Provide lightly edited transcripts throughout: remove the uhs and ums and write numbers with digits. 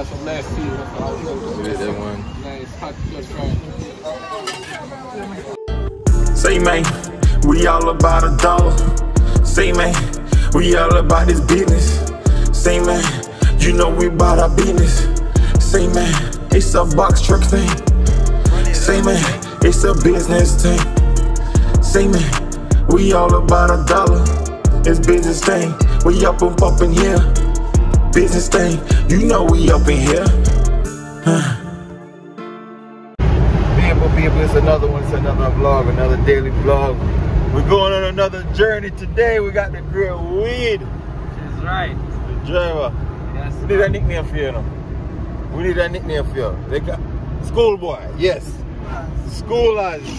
Some nice tea. That one. Nice hot Say man, we all about $1. Say man, we all about this business. Say man, you know we about our business. Say man, it's a box truck thing. Say man, it's a business thing. Say man, we all about $1. It's business thing. We up in here. Business thing, you know we up in here. People, it's another one, it's another vlog, another daily vlog. We're going on another journey today. We got the great weed. She's right. The driver. Yes. We need a nickname for you, you know. We need a nickname for you. They got schoolboy, yes. School lads.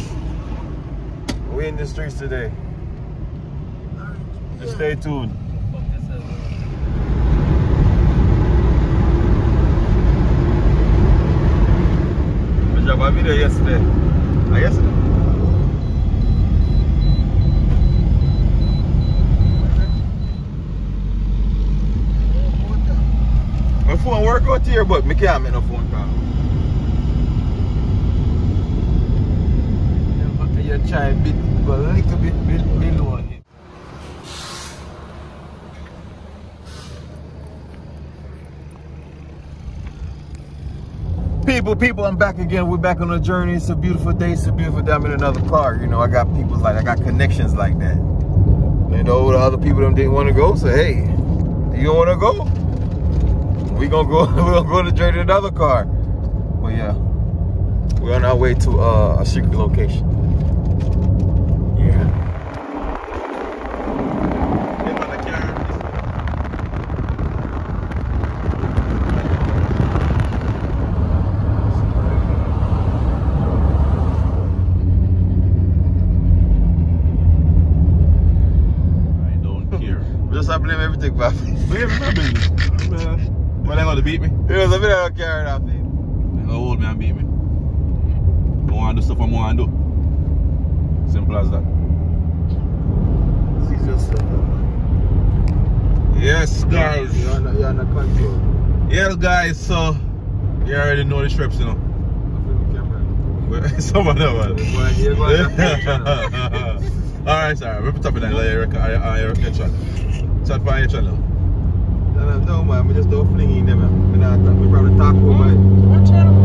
We in the streets today. Just stay tuned. I dropped my video yesterday. Yesterday. My phone work out here, but I can't make no phone call. You try a bit, but a little bit below him. People, I'm back again. We're back on the journey. It's a beautiful day. It's a beautiful day. I'm in another car. You know, I got people like, I got connections like that. You know, the other people them didn't want to go. So, hey, you don't want to go? We gonna go. We're gonna go on the journey in another car. But yeah, we're on our way to a secret location. Yeah. I blame everything, Papi. Blame my business. But they gonna beat me. Yeah, so I don't care enough. They gonna hold me and beat me. I wanna do stuff I wanna do. Simple as that. See yourself. Yes, guys. You're on the control. Yes, guys. So you already know the strips, you know. Some of them, man. Alright, sorry. We're top of that. I record chat. Chat for your channel. No, man. We just don't fling in them. We probably talk over it. What channel?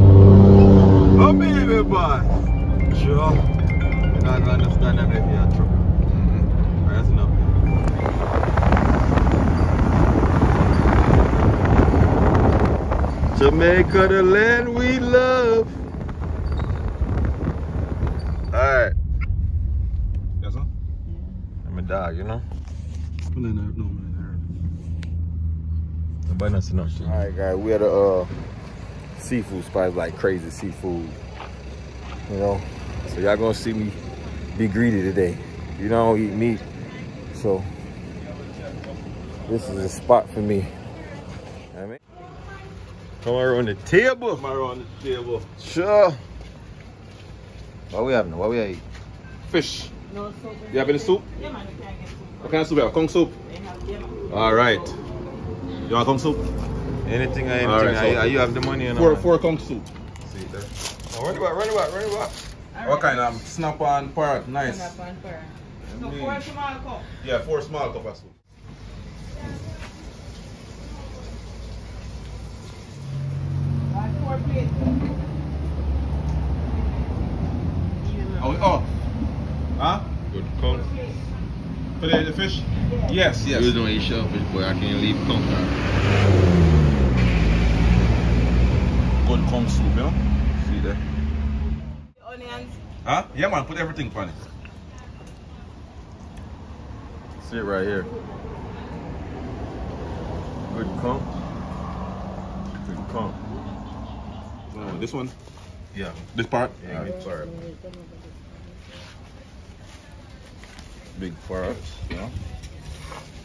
Oh, baby, boy. Sure. You don't understand that if you're in trouble. That's enough. Jamaica, the land we love. Alright. Yes, sir? I'm a dog, you know? Alright, guys, we at a seafood spot, like crazy seafood. You know? So y'all gonna see me be greedy today. You know, I don't eat meat. So this is a spot for me. You know what I mean? Come around the table. Come around the table. Sure. What we having? What we eat? Fish. No soup. You have any soup? Yeah, man, you can't get soup. What kind of soup you have? Kong soup? They have, yeah, man. Alright. You want Kong soup? Anything or anything. Right, so you have the money, you know. Four Kong soup. See there. Oh, run it back. What kind of snap and parrot? Nice. Snap and parrot. So Mm. 4 small cup. Yeah, 4 small cup of soup. Like 4 plates. Oh. Huh? Good count. For the fish? Yes. You don't eat shellfish, boy. I can't leave count. Good Kong soup, you know? See there. Onions. Huh? Yeah, man. Put everything on it. See it right here. Good count. Good count. This one? Yeah. This part? Yeah, big part. Big parts, you know?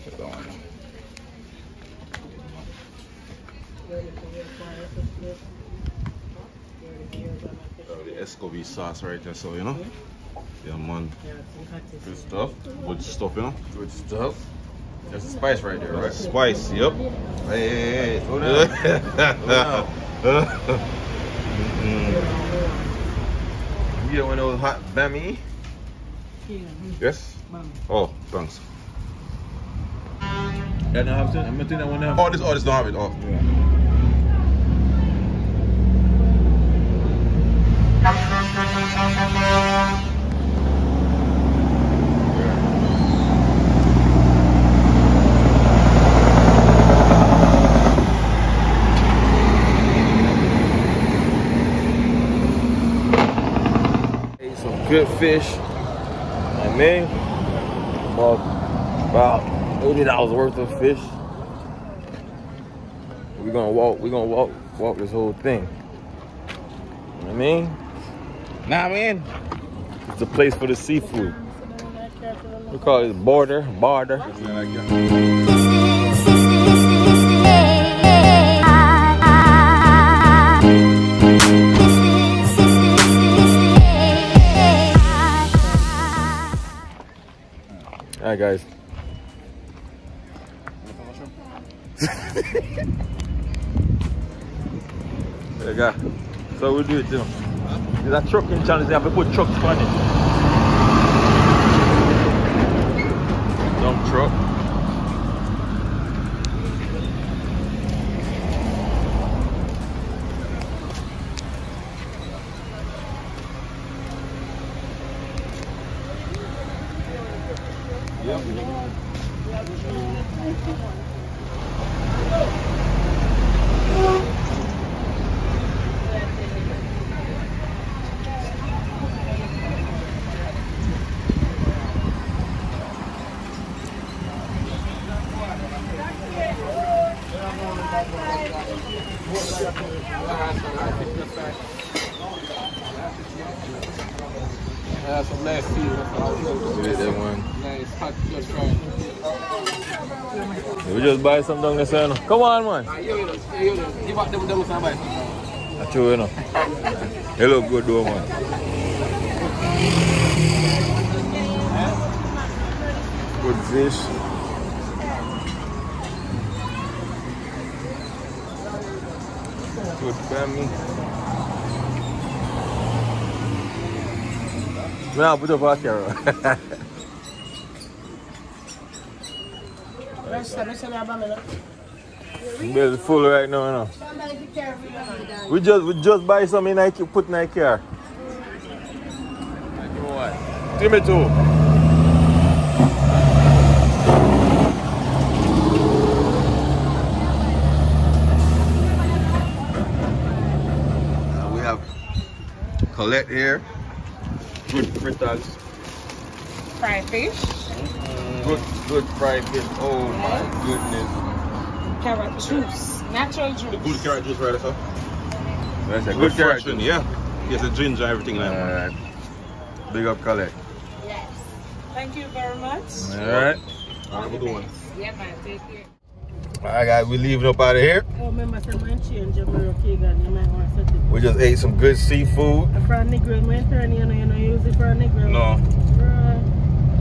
Put that on. The Escovy sauce right there, so you know? Yeah, man. Good stuff. Good stuff, you know? Good stuff. That's the spice right there, right? Spice, yep. Hey, slow down. Slow down. You get one of those hot bammy? Yes? Oh, thanks. That don't have to? I'm gonna think that one now. Oh, this don't have it. Oh. Yeah. Ate some good fish. I mean, about $80 worth of fish. We're gonna walk this whole thing. You know what I mean? Nah, man. It's a place for the seafood. We call it barter. All right, guys. There you go. So we do it, you know. There's a trucking challenge. They have to put trucks on it. Dump truck. Yep. That's some last season. That one. Nice hot just right. We just buy some down there, son. Come on, man. Give out them somebody. That's true, you know. They look good, though, man. Good fish. Good family. Now put up our camera. It's full right now, you know. We just buy some in Nike, put in our car. What? Give me two. We have Colette here. Good fritters. Fried fish. Good fried fish. Oh my goodness. Carrot juice. Natural juice. The good carrot juice, right, sir? That's a good carrot juice. Yeah. Yes, the ginger, everything like that. Alright. Big up, Colette. Yes. Thank you very much. Alright. Have a good one. Yeah, man. Take care. Alright, guys, we leaving up out of here. Oh, remember someone change your okay, God, you might want to set it. We just ate some good seafood. For a Negro, when turn you know, use it for a Negro. No.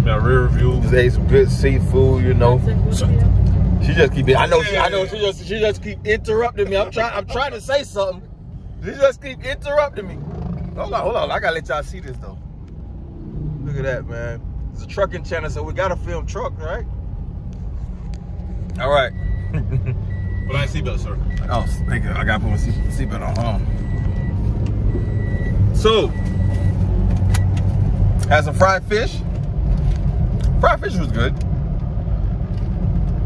Yeah, rear view. Just ate some good seafood, you know. She just keep it. I know. She just keep interrupting me. I'm trying to say something. She just keep interrupting me. Hold on. I gotta let y'all see this though. Look at that, man. It's a trucking channel, so we gotta film truck, right? All right. But I seatbelt, sir. Oh, nigga, I gotta put my seatbelt on. So, had some fried fish. Fried fish was good.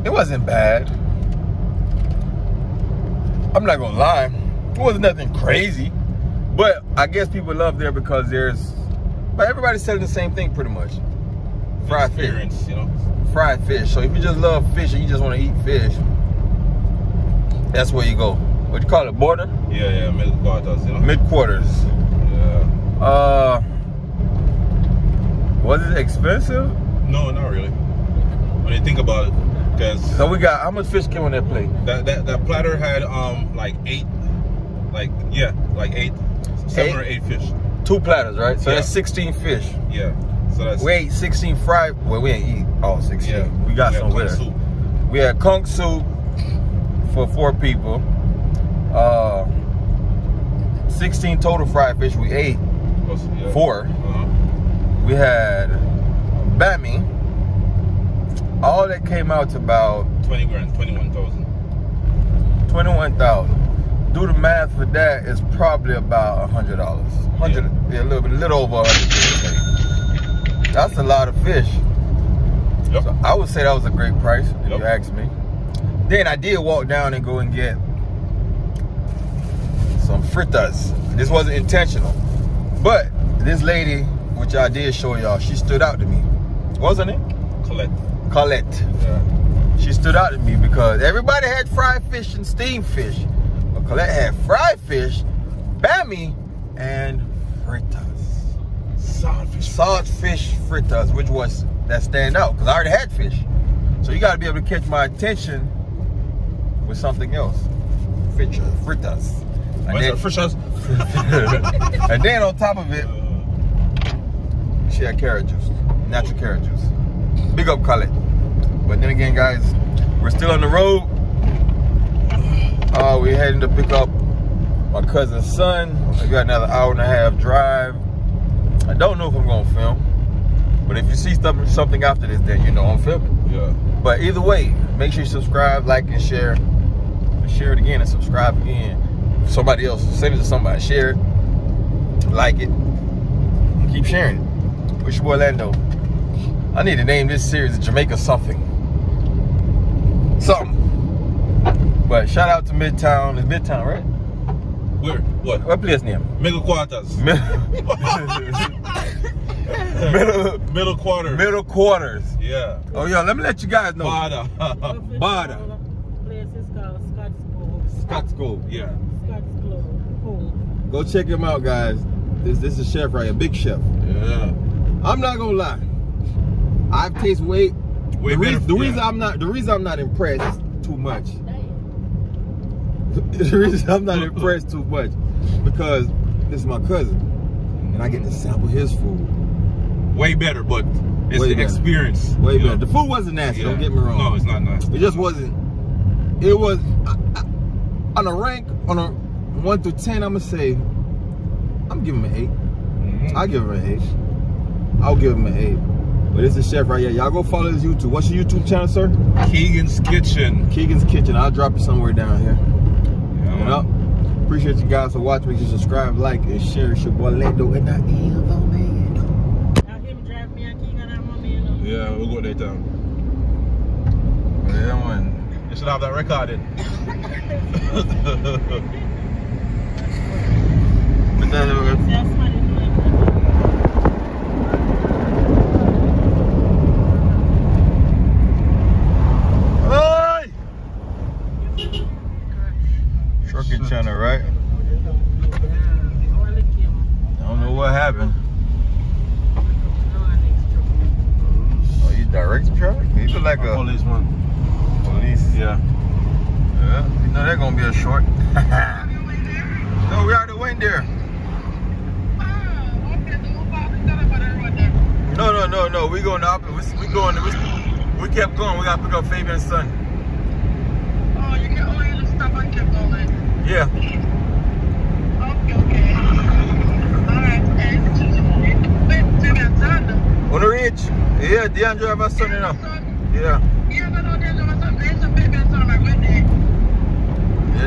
It wasn't bad. I'm not gonna lie. It wasn't nothing crazy. But I guess people love there because but everybody's selling the same thing pretty much. Fried fish, you know. fried fish. So if you just love fish and you just want to eat fish, that's where you go. What do you call it? Border? Yeah, mid-quarters, you know. Mid-quarters. Yeah. Was it expensive? No, not really. When you think about it, because So we got, how much fish came on that plate? that platter had like 8, 7 or 8 fish. 2 platters, right? So Yeah. that's 16 fish. Yeah. So that's We ate 16 fried. Well, we ain't eat all 16. yeah. We got some with us. soup. We had conch soup for 4 people. 16 total fried fish. We ate Yeah. 4. We had bammy. All that came out to about 20 grand, 21,000. 21,000. Do the math for that, it's probably about $100. Yeah, a little over 100. That's a lot of fish. Yep. So I would say that was a great price, if Yep. you ask me. Then I did walk down and go and get some fritters. This wasn't intentional. But this lady, which I did show y'all, she stood out to me. What's her name? Colette. Yeah. She stood out to me because everybody had fried fish and steamed fish. But Colette had fried fish, bammy, and fritters. Saltfish fritters, which was that stand out because I already had fish. So you got to be able to catch my attention with something else. Fritters. And then, and then on top of it, she had carrot juice, natural carrot juice. Big up Colette. But then again, guys, we're still on the road. We're heading to pick up my cousin's son. I got another hour and a half drive. I don't know if I'm gonna film, but if you see something after this, then you know I'm filming. Yeah. But either way, make sure you subscribe, like, and share. And share it again and subscribe again. Somebody else, send it to somebody. Share it, like it, keep sharing it. It's your boy Lando. I need to name this series Jamaica something. But shout out to Midtown. It's Midtown, right? Where? What place name? Middle quarters. Middle quarters. Middle quarters. Yeah. Oh, yeah, let me let you guys know. Bada. Bada. Place is called Scott's Cove. Scott's Cove. Yeah. Scott's Cove. Go check him out, guys. This is chef right here, big chef. Yeah. I'm not gonna lie. I've tasted way the reason I'm not impressed too much. The reason I'm not impressed too much because this is my cousin and I get to sample his food. Way better, but it's Way the better. experience. Way better. The food wasn't nasty. Yeah. Don't get me wrong. No, it's not nasty. It just wasn't. It was on a rank on a 1 through 10. I'm gonna say I'm giving him an 8. I give him an 8. I'll give him an 8. But this is chef right here. Y'all go follow his YouTube. What's your YouTube channel, sir? Keegan's Kitchen. Keegan's Kitchen. I'll drop it somewhere down here. Yeah. You know? Appreciate you guys for watching. Make sure you subscribe, like, and share. It's your boy Lando, and I am the man. Now him drive me and Keegan and mommy, you know. Yeah, we'll go there down. Yeah, man. You should have that recorded. But then, That's what it is. Trucking channel, right? I don't know what happened. Oh, you directing traffic? You look like a Policeman. police. Yeah. Yeah, you know they're gonna be a short. No, we already went there. No. We going up. We going. We kept going. We gotta pick up Fabian's son. You just stop and keep going. Yeah. Okay. Alright, On the reach. Yeah, DeAndre have a son enough. Yeah. You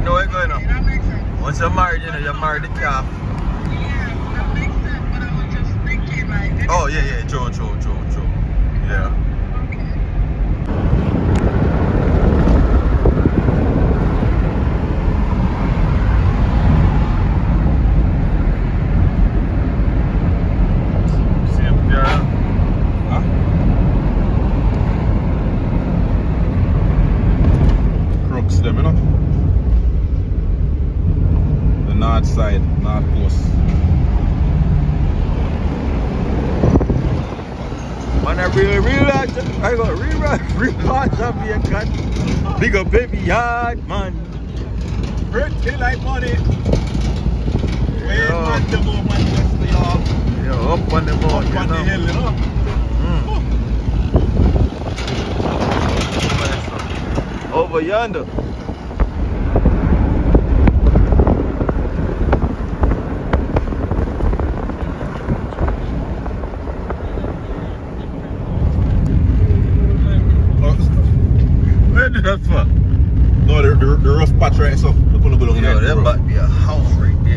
know what's going on. That makes sense. Once you're married, you know, you're married the calf. Yeah, that makes sense, but I was just thinking like... Oh, yeah, true. Yeah. See him, girl? Huh? Crooks them, you know? The north side, north coast. Man, I really realize I got realize of your gun. Big up baby yard, man. Pretty like money. Yeah. Man, the moment, let's Up on the mountain, Up on the hill, you know. Over yonder. Where did that for? No, the rough patch right so. Yo, that might be a house right there.